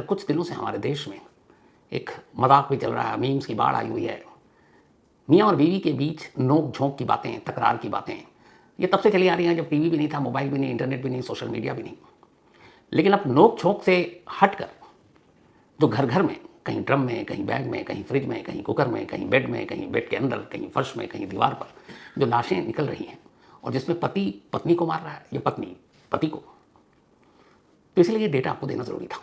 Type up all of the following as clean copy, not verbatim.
कुछ दिनों से हमारे देश में एक मजाक भी चल रहा है, मीम्स की बाढ़ आई हुई है। मियाँ और बीवी के बीच नोक झोंक की बातें, तकरार की बातें ये तब से चली आ रही हैं जब टीवी भी नहीं था, मोबाइल भी नहीं, इंटरनेट भी नहीं, सोशल मीडिया भी नहीं। लेकिन अब नोक झोंक से हटकर जो घर घर में, कहीं ड्रम में, कहीं बैग में, कहीं फ्रिज में, कहीं कुकर में, कहीं बेड के अंदर, कहीं फर्श में, कहीं दीवार पर जो लाशें निकल रही हैं और जिसमें पति पत्नी को मार रहा है या पत्नी पति को, तो इसलिए ये डेटा आपको देना ज़रूरी था।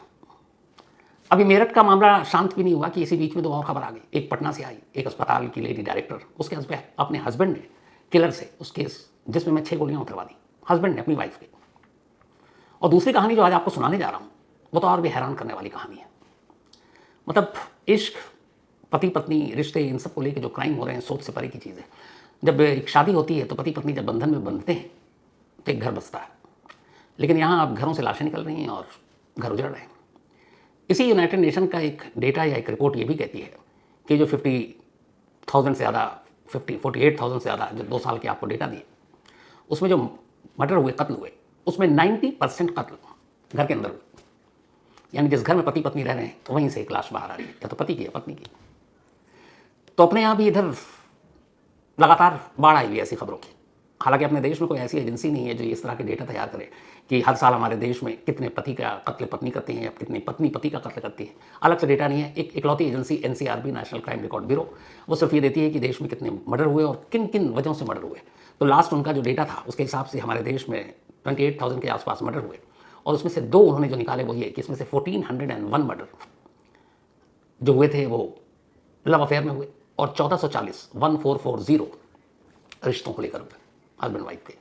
अभी मेरठ का मामला शांत भी नहीं हुआ कि इसी बीच में दो और खबर आ गई। एक पटना से आई, एक अस्पताल की लेडी डायरेक्टर, उसके अपने हस्बैंड ने किलर से उस केस जिसमें मैं 6 गोलियां उतरवा दी, हस्बैंड ने अपनी वाइफ के। और दूसरी कहानी जो आज आपको सुनाने जा रहा हूं वो तो और भी हैरान करने वाली कहानी है। मतलब इश्क, पति पत्नी रिश्ते, इन सब को लेकर जो क्राइम हो रहे हैं, सोच से परे की चीज़ है। जब एक शादी होती है तो पति पत्नी जब बंधन में बंधते हैं तो एक घर बसता है, लेकिन यहाँ अब घरों से लाशें निकल रही हैं और घर उजड़ रहे हैं। इसी यूनाइटेड नेशन का एक डेटा या एक रिपोर्ट ये भी कहती है कि जो 50,000 से ज़्यादा 48,000 से ज़्यादा जो 2 साल के आपको डेटा दिए, उसमें जो मर्डर हुए, कत्ल हुए, उसमें 90% कत्ल घर के अंदर हुए। यानी जिस घर में पति पत्नी रह रहे हैं तो वहीं से एक लाश बाहर आ रही है, या तो पति की या पत्नी की। तो अपने यहाँ भी इधर लगातार बाढ़ आई हुई है ऐसी खबरों की। हालांकि अपने देश में कोई ऐसी एजेंसी नहीं है जो इस तरह के डेटा तैयार करे कि हर साल हमारे देश में कितने पति का कत्ल पत्नी करती हैं या कितनी पत्नी पति का कत्ल करती है। अलग से डेटा नहीं है। एक इकलौती agency NCRB, national crime record bureau, वो सिर्फ ये देती है कि देश में कितने मर्डर हुए और किन किन वजहों से मर्डर हुए। तो लास्ट उनका जो डेटा था उसके हिसाब से हमारे देश में 28,000 के आसपास मर्डर हुए, और उसमें से 2 उन्होंने जो निकाले वो ये कि इसमें से 1401 मर्डर जो हुए थे वो लव अफेयर में हुए, और 1440 रिश्तों को लेकर हुए, हस्बैंड वाइफ के,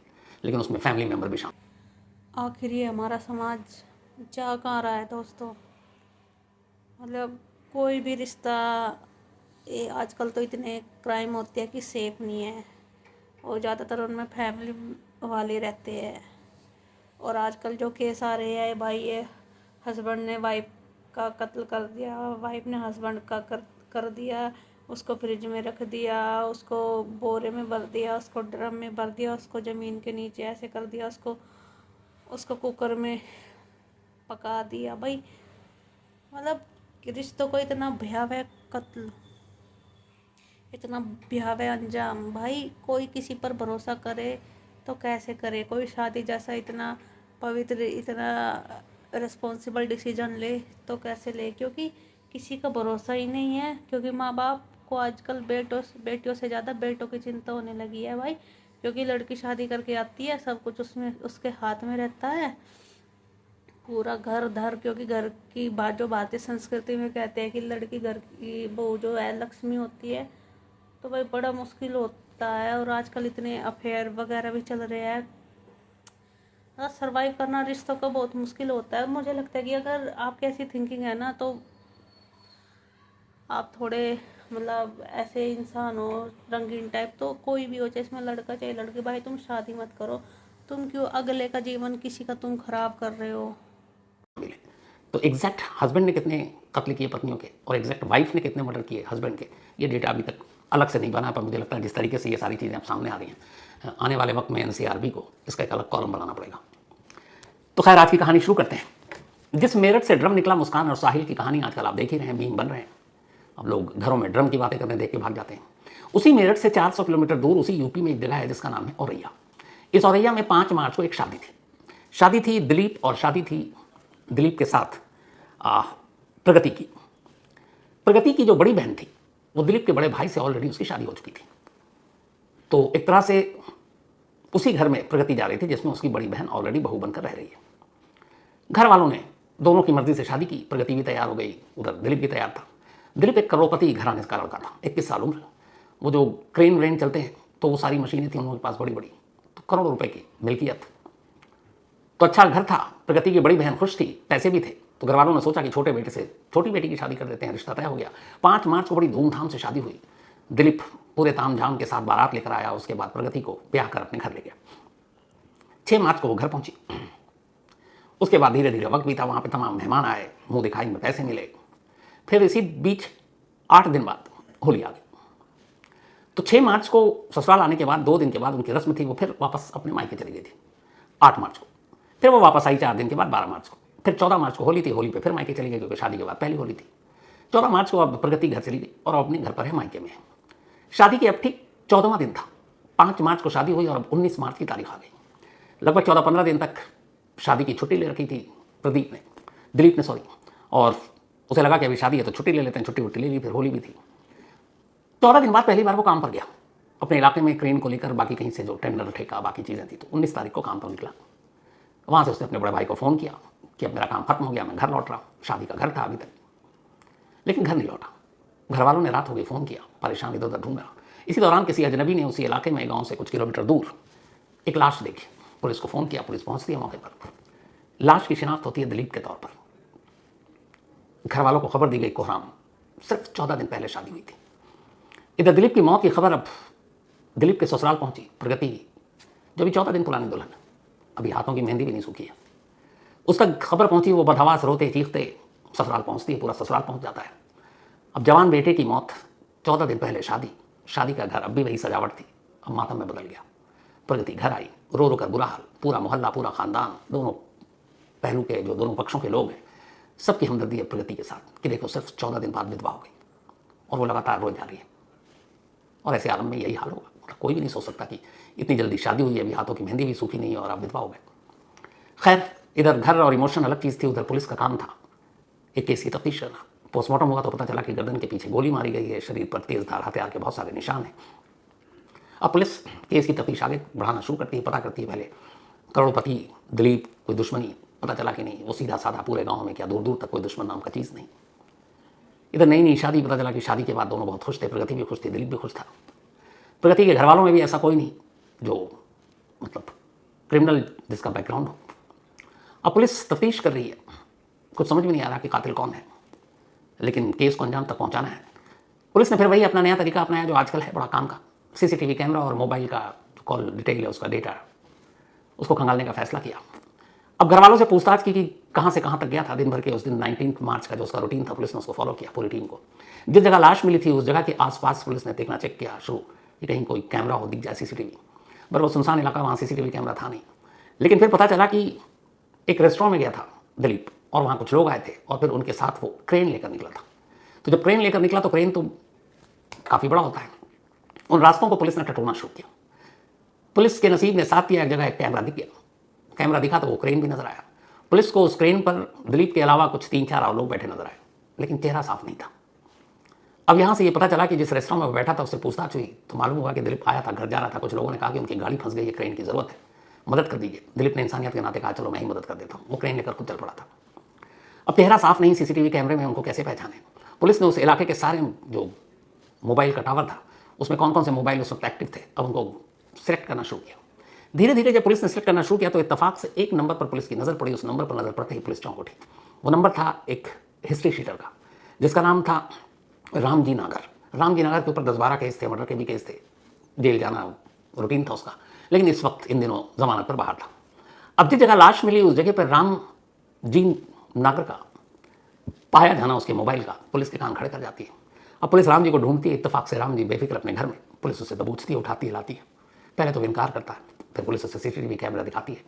लेकिन उसमें फैमिली मेम्बर भी शामिल। आखिर ये हमारा समाज जा कहाँ रहा है दोस्तों। मतलब कोई भी रिश्ता, ये आजकल तो इतने क्राइम होते हैं कि सेफ नहीं है, और ज़्यादातर उनमें फैमिली वाले रहते हैं। और आजकल जो केस आ रहे हैं भाई, ये हस्बैंड ने वाइफ का कत्ल कर दिया, वाइफ ने हस्बैंड का कर दिया, उसको फ्रिज में रख दिया, उसको बोरे में भर दिया, उसको ड्रम में भर दिया, उसको ज़मीन के नीचे ऐसे कर दिया, उसको कुकर में पका दिया। भाई मतलब रिश्तों को इतना भयावह कत्ल, इतना भयावह अंजाम। भाई कोई किसी पर भरोसा करे तो कैसे करे, कोई शादी जैसा इतना पवित्र, इतना रिस्पॉन्सिबल डिसीजन ले तो कैसे ले, क्योंकि किसी का भरोसा ही नहीं है। क्योंकि माँ बाप को आजकल बेटियों से ज़्यादा बेटों की चिंता होने लगी है भाई। क्योंकि लड़की शादी करके आती है, सब कुछ उसमें उसके हाथ में रहता है, पूरा घर धर। क्योंकि घर की बात, जो बातें संस्कृति में कहते हैं कि लड़की घर की वो जो है लक्ष्मी होती है, तो भाई बड़ा मुश्किल होता है। और आजकल इतने अफेयर वगैरह भी चल रहे हैं, सरवाइव करना रिश्तों का बहुत मुश्किल होता है। मुझे लगता है कि अगर आपकी ऐसी थिंकिंग है ना, तो आप थोड़े मतलब ऐसे इंसान हो रंगीन टाइप, तो कोई भी हो, चाहे इसमें लड़का चाहे लड़की, भाई तुम शादी मत करो। तुम क्यों अगले का जीवन किसी का तुम खराब कर रहे हो। तो एग्जैक्ट हस्बैंड ने कितने कत्ल किए पत्नियों के और एग्जैक्ट वाइफ ने कितने मर्डर किए हस्बैंड के, ये डेटा अभी तक अलग से नहीं बना। पर मुझे लगता है जिस तरीके से ये सारी चीज़ें अब सामने आ रही हैं, आने वाले वक्त में NCRB को इसका एक अलग कॉलम बनाना पड़ेगा। तो खैर आज की कहानी शुरू करते हैं। जिस मेरठ से ड्रम निकला, मुस्कान और साहिल की कहानी आजकल आप देख ही रहे हैं, मीम बन रहे हैं। अब लोग घरों में ड्रम की बातें करने देख के भाग जाते हैं। उसी मेरठ से 400 किलोमीटर दूर उसी यूपी में एक जगह है जिसका नाम है औरैया। इस औरैया में 5 मार्च को एक शादी थी दिलीप, और शादी थी दिलीप के साथ प्रगति की जो बड़ी बहन थी, वो दिलीप के बड़े भाई से ऑलरेडी उसकी शादी हो चुकी थी। तो एक तरह से उसी घर में प्रगति जा रही थी जिसमें उसकी बड़ी बहन ऑलरेडी बहू बनकर रह रही है। घर वालों ने दोनों की मर्जी से शादी की, प्रगति भी तैयार हो गई, उधर दिलीप भी तैयार था। दिलीप एक करोड़पति घराने का लड़का था, 21 साल उम्र। वो जो क्रेन व्रेन चलते हैं तो वो सारी मशीनें थी उनके पास बड़ी बड़ी, तो करोड़ों रुपए की मिल्कियत। तो अच्छा घर था, प्रगति की बड़ी बहन खुश थी, पैसे भी थे। तो घर वालों ने सोचा कि छोटे बेटे से छोटी बेटी की शादी कर देते हैं, रिश्ता तय हो गया। 5 मार्च को बड़ी धूमधाम से शादी हुई। दिलीप पूरे तामझाम के साथ बारात लेकर आया, उसके बाद प्रगति को ब्याह कर अपने घर ले गया। 6 मार्च को वो घर पहुंची। उसके बाद धीरे धीरे वक्त बीता, वहाँ पे तमाम मेहमान आए, मुंह दिखाई में पैसे मिले। फिर इसी बीच 8 दिन बाद होली आ गई। तो 6 मार्च को ससुराल आने के बाद 2 दिन के बाद उनकी रस्म थी, वो फिर वापस अपने मायके चली गई थी 8 मार्च को। फिर वो वापस आई 4 दिन के बाद 12 मार्च को। फिर 14 मार्च को होली थी, होली पे फिर मायके चली गई क्योंकि शादी के बाद पहली होली थी। 14 मार्च को अब प्रगति घर चली गई और अपने घर पर है, मायके में है। शादी के अब ठीक 14वां दिन था। 5 मार्च को शादी हुई और अब 19 मार्च की तारीख आ गई। लगभग 14-15 दिन तक शादी की छुट्टी ले रखी थी दिलीप ने और उसे लगा कि अभी शादी है तो छुट्टी ले लेते हैं, छुट्टी ले ली, फिर होली भी थी। 14 दिन बाद पहली बार वो काम पर गया अपने इलाके में क्रेन को लेकर, बाकी कहीं से जो टेंडर ठेका बाकी चीज़ें थी। तो 19 तारीख को काम पर निकला। वहाँ से उसने अपने बड़े भाई को फ़ोन किया कि अब मेरा काम खत्म हो गया, मैं घर लौट रहा हूँ। शादी का घर था अभी तक, लेकिन घर नहीं लौटा। घर वालों ने रात हो गई फ़ोन किया, परेशान इधर उधर ढूंढा। इसी दौरान किसी अजनबी ने उसी इलाके में, गाँव से कुछ किलोमीटर दूर, एक लाश देखी। पुलिस को फ़ोन किया, पुलिस पहुँचती है मौके पर। लाश की शिनाख्त होती है दिलीप के तौर पर। घर वालों को खबर दी गई कोहराम, सिर्फ 14 दिन पहले शादी हुई थी। इधर दिलीप की मौत की खबर अब दिलीप के ससुराल पहुंची, प्रगति जो भी 14 दिन पुरानी दुल्हन, अभी हाथों की मेहंदी भी नहीं सूखी है, उस तक खबर पहुंची। वो बदहवास रोते चीखते ससुराल पहुंचती है, पूरा ससुराल पहुंच जाता है। अब जवान बेटे की मौत, 14 दिन पहले शादी का घर अब भी वही सजावट थी, अब मातम में बदल गया। प्रगति घर आई, रो रो कर बुरा हाल, पूरा मोहल्ला, पूरा खानदान, दोनों पहलू के जो दोनों पक्षों के लोग हैं, सबकी हमदर्दी है प्रगति के साथ कि देखो सिर्फ 14 दिन बाद विधवा हो गई और वो लगातार रोज जा रही है। और ऐसे आलम में यही हाल होगा। मतलब कोई भी नहीं सोच सकता कि इतनी जल्दी शादी हुई है, अभी हाथों की मेहंदी भी सूखी नहीं है और आप विधवा हो गए। खैर, इधर घर और इमोशन अलग चीज़ थी, उधर पुलिस का काम था एक केस की तफ्तीश करना। पोस्टमार्टम हुआ तो पता चला कि गर्दन के पीछे गोली मारी गई है, शरीर पर तेज धार हथियार के बहुत सारे निशान हैं। अब पुलिस केस की तफ्तीश आगे बढ़ाना शुरू करती है, पता करती है पहले करोड़पति दिलीप कोई दुश्मनी, पता चला कि नहीं, वो सीधा साधा पूरे गाँव में क्या दूर दूर तक कोई दुश्मन नाम का चीज़ नहीं। इधर नई शादी, पता चला कि शादी के बाद दोनों बहुत खुश थे, प्रगति भी खुश थी, दिलीप भी खुश था। प्रगति के घर वालों में भी ऐसा कोई नहीं जो मतलब क्रिमिनल जिसका बैकग्राउंड हो। अब पुलिस तफ्तीश कर रही है, कुछ समझ में नहीं आ रहा कि कातिल कौन है, लेकिन केस को अंजाम तक पहुंचाना है। पुलिस ने फिर वही अपना नया तरीका अपनाया जो आजकल है बड़ा काम का, सीसीटीवी कैमरा और मोबाइल का कॉल डिटेल है, उसका डेटा, उसको खंगालने का फैसला किया। अब घर वालों से पूछताछ की कि कहाँ से कहाँ तक गया था दिन भर के उस दिन 19 मार्च का जो उसका रूटीन था। पुलिस ने उसको फॉलो किया, पूरी टीम को। जिस जगह लाश मिली थी उस जगह के आसपास पुलिस ने देखना चेक किया शुरू कि कहीं कोई कैमरा हो, दिख जाए सीसीटीवी। पर वो सुनसान इलाका, वहाँ सीसीटीवी कैमरा था नहीं। लेकिन फिर पता चला कि एक रेस्टोरेंट में गया था दिलीप और वहाँ कुछ लोग आए थे और फिर उनके साथ वो क्रेन लेकर निकला था। तो जब क्रेन लेकर निकला तो क्रेन तो काफ़ी बड़ा होता है, उन रास्तों को पुलिस ने टटोलना शुरू किया। पुलिस के नसीब ने साथ दिया, एक जगह एक कैमरा दिख गया। कैमरा दिखा तो वो क्रेन भी नजर आया। पुलिस को उस क्रेन पर दिलीप के अलावा कुछ 3-4 और लोग बैठे नजर आए, लेकिन चेहरा साफ नहीं था। अब यहाँ से ये पता चला कि जिस रेस्टोरेंट में वो बैठा था उससे पूछताछ हुई तो मालूम हुआ कि दिलीप आया था, घर जा रहा था। कुछ लोगों ने कहा कि उनकी गाड़ी फंस गई है, क्रेन की ज़रूरत है, मदद कर दीजिए। दिलीप ने इंसानियत के नाते कहा चलो मैं ही मदद कर देता हूँ। वो क्रेन लेकर खुद चल पड़ा था। अब चेहरा साफ नहीं, सीसीटीवी कैमरे में उनको कैसे पहचाने। पुलिस ने उस इलाके के सारे जो मोबाइल का टावर था उसमें कौन कौन से मोबाइल उस वक्त एक्टिव थे, अब उनको सिलेक्ट करना शुरू किया। धीरे धीरे जब पुलिस ने सिलेक्ट करना शुरू किया तो इत्तेफाक से एक नंबर पर पुलिस की नज़र पड़ी। उस नंबर पर नज़र पड़ते ही पुलिस चौंक उठी। वो नंबर था एक हिस्ट्री शीटर का जिसका नाम था रामजी नागर। रामजी नागर के ऊपर 10-12 केस थे, मर्डर के भी केस थे, जेल जाना रूटीन था उसका, लेकिन इस वक्त इन दिनों जमानत पर बाहर था। अब जिस जगह लाश मिली उस जगह पर रामजी नागर का पाया जाना उसके मोबाइल का पुलिस के कान खड़े कर जाती है। अब पुलिस राम जी को ढूंढती है, इत्तेफाक से राम जी बेफिक्र अपने घर में। पुलिस उससे दबोचती है, उठाती है, लाती है। पहले तो इनकार करता है, फिर पुलिस उसे सीसीटीवी कैमरा दिखाती है।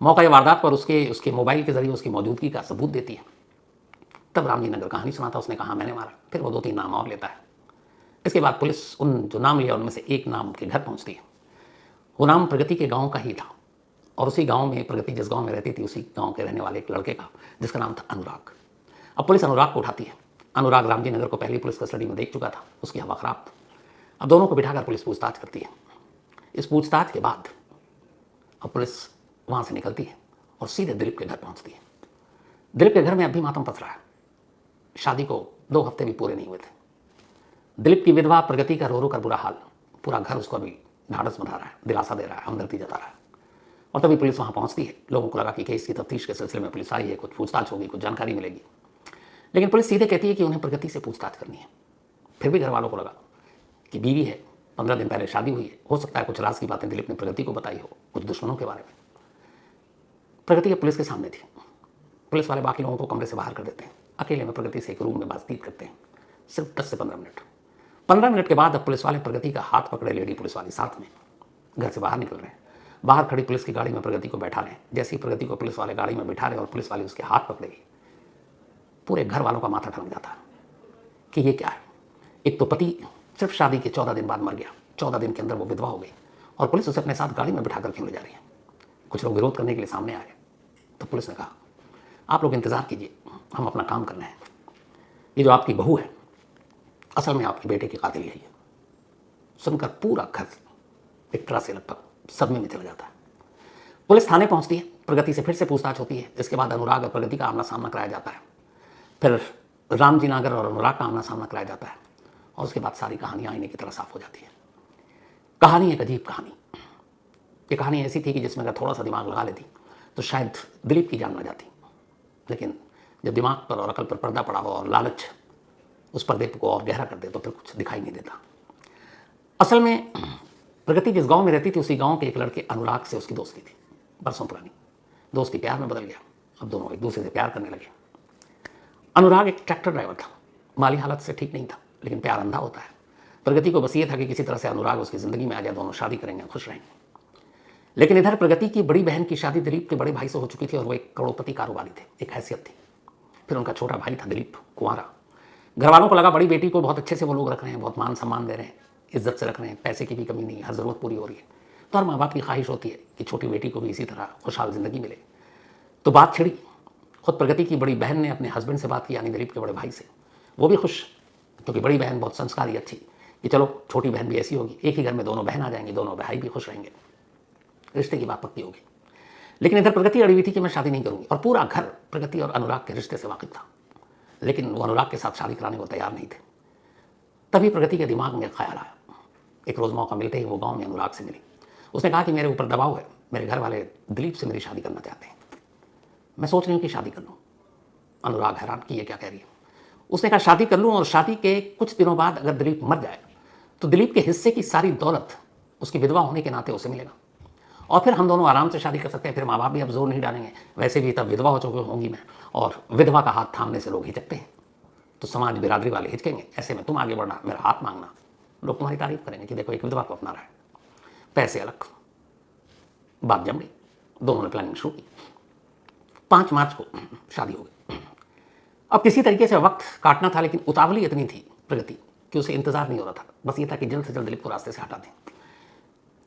मौका वारदात पर उसके मोबाइल के जरिए उसकी मौजूदगी का सबूत देती है। तब रामजी नगर कहानी सुनाता, उसने कहा मैंने मारा। फिर वो 2-3 नाम और लेता है। इसके बाद पुलिस उन जो नाम लिया उनमें से एक नाम के घर पहुंचती है। वो नाम प्रगति के गाँव का ही था और उसी गाँव में प्रगति जिस गाँव में रहती थी उसी गाँव के रहने वाले एक लड़के का जिसका नाम था अनुराग। अब पुलिस अनुराग को उठाती है। अनुराग रामजी नगर को पहली पुलिस कस्टडी में देख चुका था, उसकी हवा खराब थी। अब दोनों को बिठाकर पुलिस पूछताछ करती है। इस पूछताछ के बाद अब पुलिस वहाँ से निकलती है और सीधे दिलीप के घर पहुँचती है। दिलीप के घर में अब भी मातम पस रहा है। शादी को 2 हफ्ते भी पूरे नहीं हुए थे। दिलीप की विधवा प्रगति का रो रो कर बुरा हाल, पूरा घर उसको अभी ढाढ़स बंधा रहा है, दिलासा दे रहा है, हमदर्दी जता रहा है। और तभी पुलिस वहाँ पहुँचती है। लोगों को लगा कि केस की तफ्तीश के सिलसिले में पुलिस आई है, कुछ पूछताछ होगी, कुछ जानकारी मिलेगी, लेकिन पुलिस सीधे कहती है कि उन्हें प्रगति से पूछताछ करनी है। फिर भी घर वालों को लगा कि बीवी है, 15 दिन पहले शादी हुई है, हो सकता है कुछ राज की बातें दिलीप ने प्रगति को बताई हो, कुछ दुश्मनों के बारे में। प्रगति पुलिस के सामने थी। पुलिस वाले बाकी लोगों को कमरे से बाहर कर देते हैं। अकेले में प्रगति से एक रूम में बातचीत करते हैं, सिर्फ 10 से 15 मिनट। 15 मिनट के बाद अब पुलिस वाले प्रगति का हाथ पकड़े लेडी पुलिस वाले साथ में घर से बाहर निकल रहे हैं। बाहर खड़ी पुलिस की गाड़ी में प्रगति को बैठा रहे हैं। जैसे ही प्रगति को पुलिस वाले गाड़ी में बिठा रहे और पुलिस वाले उसके हाथ पकड़ेगी, पूरे घर वालों का माथा ठनक जाता है कि ये क्या है। एक तो पति सिर्फ शादी के 14 दिन बाद मर गया, 14 दिन के अंदर वो विधवा हो गई और पुलिस उसे अपने साथ गाड़ी में बिठा कर क्यों ले जा रही है। कुछ लोग विरोध करने के लिए सामने आए तो पुलिस ने कहा, आप लोग इंतजार कीजिए, हम अपना काम कर रहे हैं। ये जो आपकी बहू है असल में आपके बेटे की कातिल यही है। सुनकर पूरा घर एक तरह से लगभग सदमे में चला जाता है। पुलिस थाने पहुंचती है, प्रगति से फिर से पूछताछ होती है। इसके बाद अनुराग और प्रगति का आमना सामना कराया जाता है। फिर रामजी नागर और अनुराग का आमना सामना कराया जाता है और उसके बाद सारी कहानी आईने की तरह साफ हो जाती है। कहानी एक अजीब कहानी। ये कहानी ऐसी थी कि जिसमें अगर थोड़ा सा दिमाग लगा लेती तो शायद दिलीप की जान न जाती, लेकिन जब दिमाग पर और अकल पर पर्दा पड़ा हो और लालच उस पर्दे को और गहरा कर दे तो फिर कुछ दिखाई नहीं देता। असल में प्रगति जिस गांव में रहती थी उसी गांव के एक लड़के अनुराग से उसकी दोस्ती थी, बरसों पुरानी। दोस्ती प्यार में बदल गया, अब दोनों एक दूसरे से प्यार करने लगे। अनुराग एक ट्रैक्टर ड्राइवर था, माली हालत से ठीक नहीं था, लेकिन प्यार अंधा होता है। प्रगति को बस ये था कि किसी तरह से अनुराग उसकी ज़िंदगी में आ जाए, दोनों शादी करेंगे, खुश रहेंगे। लेकिन इधर प्रगति की बड़ी बहन की शादी दिलीप के बड़े भाई से हो चुकी थी और वो एक करोड़पति कारोबारी थे, एक हैसियत थी। फिर उनका छोटा भाई था दिलीप, कुंवारा। घर वालों को लगा बड़ी बेटी को बहुत अच्छे से वो लोग रख रहे हैं, बहुत मान सम्मान दे रहे हैं, इज्जत से रख रहे हैं, पैसे की भी कमी नहीं, हर ज़रूरत पूरी हो रही है। तो हर माँ बाप की ख्वाहिश होती है कि छोटी बेटी को भी इसी तरह खुशहाल ज़िंदगी मिले। तो बात छिड़ी। खुद प्रगति की बड़ी बहन ने अपने हस्बैंड से बात की, यानी दिलीप के बड़े भाई से। वो भी खुश, क्योंकि बड़ी बहन बहुत संस्कारी, अच्छी, कि चलो छोटी बहन भी ऐसी होगी, एक ही घर में दोनों बहन आ जाएंगी, दोनों भाई भी खुश रहेंगे, रिश्ते की बात पक्की होगी। लेकिन इधर प्रगति अड़ी हुई थी कि मैं शादी नहीं करूंगी, और पूरा घर प्रगति और अनुराग के रिश्ते से वाकिफ था, लेकिन वो अनुराग के साथ शादी कराने को तैयार नहीं थे। तभी प्रगति के दिमाग में ख्याल आया। एक रोज़ मौका मिलते ही वो गांव में अनुराग से मिली। उसने कहा कि मेरे ऊपर दबाव है, मेरे घर वाले दिलीप से मेरी शादी करना चाहते हैं, मैं सोच रही हूँ कि शादी कर लूँ। अनुराग हैरान कि ये क्या कह रही है। उसने कहा शादी कर लूँ और शादी के कुछ दिनों बाद अगर दिलीप मर जाए तो दिलीप के हिस्से की सारी दौलत उसकी विधवा होने के नाते उसे मिलेगा, और फिर हम दोनों आराम से शादी कर सकते हैं। फिर माँ बाप भी अब जोर नहीं डालेंगे, वैसे भी तब विधवा हो चुकी होंगी मैं, और विधवा का हाथ थामने से लोग हिचकते हैं, तो समाज बिरादरी वाले हिचकेंगे। ऐसे में तुम आगे बढ़ना, मेरा हाथ मांगना, लोग तुम्हारी तारीफ करेंगे कि देखो एक विधवा को अपना रहा है। पैसे अलग। बात जम गई, दोनों ने प्लानिंग शुरू की। 5 मार्च को शादी हो गई। अब किसी तरीके से वक्त काटना था, लेकिन उतावली इतनी थी प्रगति कि उसे इंतजार नहीं हो रहा था, बस ये था कि जल्द से जल्द दिलीप को रास्ते से हटा दें।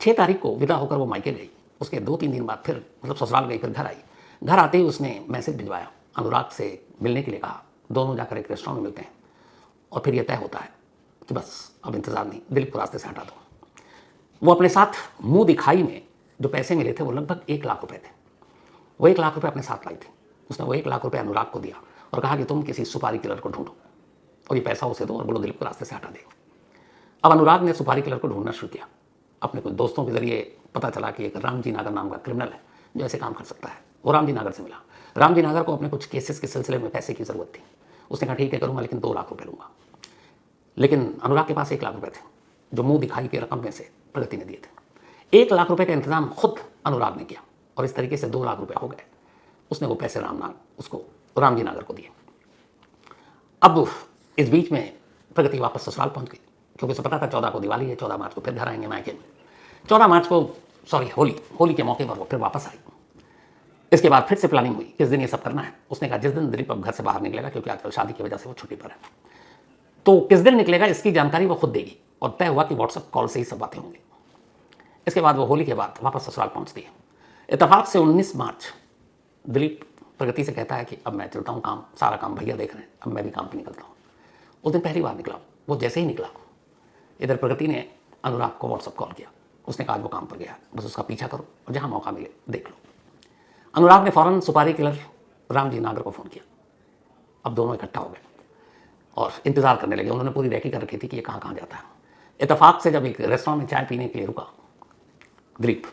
6 तारीख को विदा होकर वो मायके गई। उसके 2-3 दिन बाद फिर ससुराल गई, फिर घर आई। घर आते ही उसने मैसेज भिजवाया, अनुराग से मिलने के लिए कहा। दोनों जाकर एक रेस्टोरेंट में मिलते हैं और फिर यह तय होता है कि बस अब इंतजार नहीं, दिलीप को रास्ते से हटा दो। वो अपने साथ मुंह दिखाई में जो पैसे मिले थे वो लगभग 1 लाख रुपए थे। वो 1 लाख रुपए अपने साथ लाई थी। उसने वो 1 लाख रुपए अनुराग को दिया और कहा कि तुम किसी सुपारी किलर को ढूंढो और ये पैसा उसे दो और बोलो दिलीप को रास्ते से हटा दे। अब अनुराग ने सुपारी किलर को ढूंढना शुरू किया। अपने कुछ दोस्तों के जरिए पता चला कि एक रामजी नागर नाम का क्रिमिनल है जो ऐसे काम कर सकता है। वो रामजी नागर से मिला। रामजी नागर को अपने कुछ केसेस के सिलसिले में पैसे की ज़रूरत थी। उसने कहा ठीक है करूँगा, लेकिन 2 लाख रुपये लूँगा। लेकिन अनुराग के पास 1 लाख रुपये थे जो मुंह दिखाई के रकम में से प्रगति ने दिए थे। 1 लाख रुपये का इंतजाम खुद अनुराग ने किया और इस तरीके से 2 लाख रुपये हो गए। उसने वो पैसे रामजी नागर को दिए। अब इस बीच में प्रगति वापस ससुराल पहुंच गई, क्योंकि उसे पता था 14 को दिवाली है, 14 मार्च को फिर घर आएंगे मायके में। 14 मार्च को होली के मौके पर वो फिर वापस आई। इसके बाद फिर से प्लानिंग हुई किस दिन ये सब करना है। उसने कहा जिस दिन दिलीप अब घर से बाहर निकलेगा, क्योंकि आजकल शादी की वजह से वो छुट्टी पर है, तो किस दिन निकलेगा इसकी जानकारी वो खुद देगी। और तय हुआ कि व्हाट्सएप कॉल से ही सब बातें होंगी। इसके बाद वो होली के बाद वापस ससुराल पहुंचती है। इत्तेफाक से 19 मार्च दिलीप प्रगति से कहता है कि अब मैं चलता हूँ, काम सारा काम भैया देख रहे हैं, अब मैं भी काम पे निकलता हूँ। उस दिन पहली बार निकला। वो जैसे ही निकला, इधर प्रगति ने अनुराग को व्हाट्सएप कॉल किया। उसने कहा वो काम पर गया, बस उसका पीछा करो और जहाँ मौका मिले देख लो। अनुराग ने फ़ौरन सुपारी किलर रामजी नागर को फ़ोन किया। अब दोनों इकट्ठा हो गए और इंतज़ार करने लगे। उन्होंने पूरी रैकी कर रखी थी कि ये कहाँ जाता है। इत्तेफाक से जब एक रेस्टोरेंट में चाय पीने के लिए रुका दिलीप,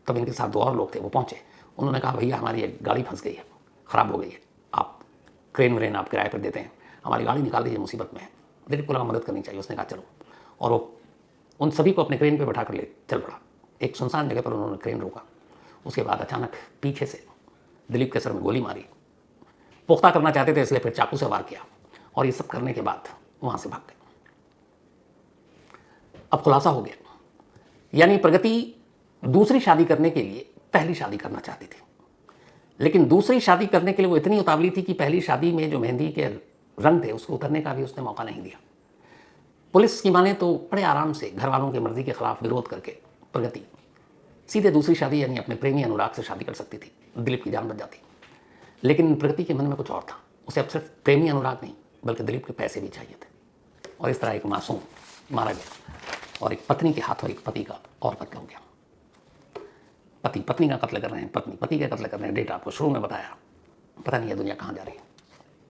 तब इनके साथ 2 और लोग थे, वो पहुँचे। उन्होंने कहा भैया हमारी एक गाड़ी फंस गई है, ख़राब हो गई है, आप क्रेन व्रेन आप किराए पर देते हैं, हमारी गाड़ी निकाल दीजिए, मुसीबत में है। दिलीप को लगा मदद करनी चाहिए। उसने कहा चलो, और वो उन सभी को अपने क्रेन पे बैठा कर ले चल पड़ा। एक सुनसान जगह पर उन्होंने क्रेन रोका। उसके बाद अचानक पीछे से दिलीप के सर में गोली मारी। पुख्ता करना चाहते थे इसलिए फिर चाकू से वार किया, और ये सब करने के बाद वहाँ से भाग गए। अब खुलासा हो गया, यानी प्रगति दूसरी शादी करने के लिए पहली शादी करना चाहती थी, लेकिन दूसरी शादी करने के लिए वो इतनी उतावली थी कि पहली शादी में जो मेहंदी के रंग थे उसको उतरने का भी उसने मौका नहीं दिया। पुलिस की माने तो बड़े आराम से घर वालों की मर्जी के खिलाफ विरोध करके प्रगति सीधे दूसरी शादी यानी अपने प्रेमी अनुराग से शादी कर सकती थी, दिलीप की जान बच जाती। लेकिन प्रगति के मन में कुछ और था, उसे अब सिर्फ प्रेमी अनुराग नहीं बल्कि दिलीप के पैसे भी चाहिए थे। और इस तरह एक मासूम मारा गया और एक पत्नी के हाथों एक पति का और कत्ल हो गया। पति पत्नी का कत्ल कर रहे हैं, पत्नी पति का कत्ल कर रहे हैं। डेट आपको शुरू में बताया, पता नहीं है दुनिया कहाँ जा रही है।